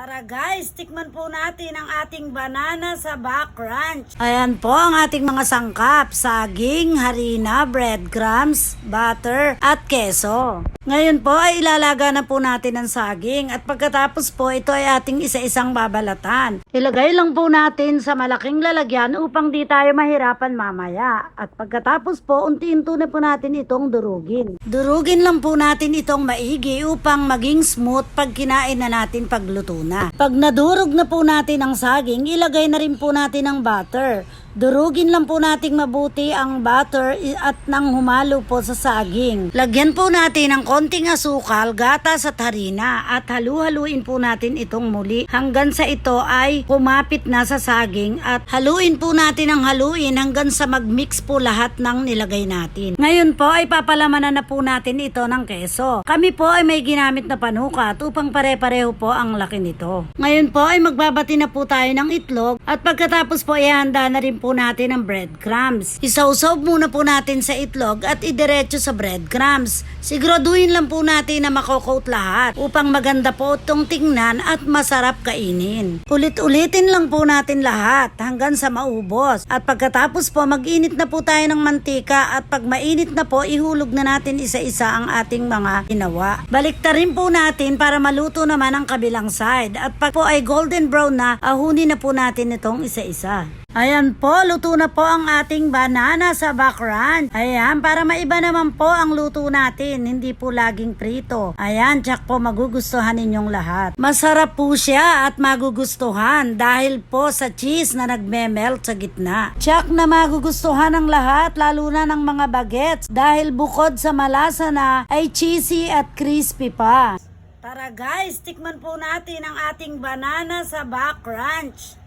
Tara guys, tikman po natin ang ating banana sa Back Ranch. Ayan po ang ating mga sangkap: saging, harina, breadcrumbs, butter, at keso. Ngayon po ay ilalaga na po natin ang saging at pagkatapos po ito ay ating isa-isang babalatan. Ilagay lang po natin sa malaking lalagyan upang di tayo mahirapan mamaya. At pagkatapos po, unti-unti na po natin itong durugin. Durugin lang po natin itong maigi upang maging smooth pag kinain na natin pagluto na. Pag nadurog na po natin ang saging, ilagay na rin po natin ang butter. Durugin lang po nating mabuti ang butter at nang humalo po sa saging. Lagyan po natin ng konting asukal, gatas at harina at halu-haluin po natin itong muli hanggang sa ito ay kumapit na sa saging at haluin po natin ang haluin hanggang sa magmix po lahat ng nilagay natin. Ngayon po ay papalamanan na po natin ito ng keso. Kami po ay may ginamit na panukat upang pare-pareho po ang laki nito. Ngayon po ay magbabati na po tayo ng itlog at pagkatapos po ihanda na rin po natin ang breadcrumbs. Isawsaw muna po natin sa itlog at idiretso sa breadcrumbs. Siguraduhin lang po natin na makocoat lahat upang maganda po itong tingnan at masarap kainin. Ulit-ulitin lang po natin lahat hanggang sa maubos. At pagkatapos po mag-init na po tayo ng mantika at pag mainit na po ihulog na natin isa-isa ang ating mga ginawa. Baliktarin po natin para maluto naman ang kabilang side. At pag po ay golden brown na, ahunin na po natin itong isa-isa. Ayan po, luto na po ang ating banana sa Back Ranch. Ayan, para maiba naman po ang luto natin, hindi po laging prito. Ayan, tsak po magugustuhan ninyong lahat. Masarap po siya at magugustuhan dahil po sa cheese na nagme-melt sa gitna. Tsak na magugustuhan ng lahat, lalo na ng mga bagets dahil bukod sa malasa na ay cheesy at crispy pa. Tara guys, tikman po natin ang ating banana sa Back Ranch.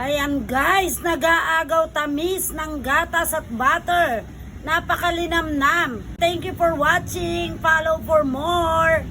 Ayan guys, nag-aagaw tamis ng gatas at butter. Napakalinamnam. Thank you for watching. Follow for more.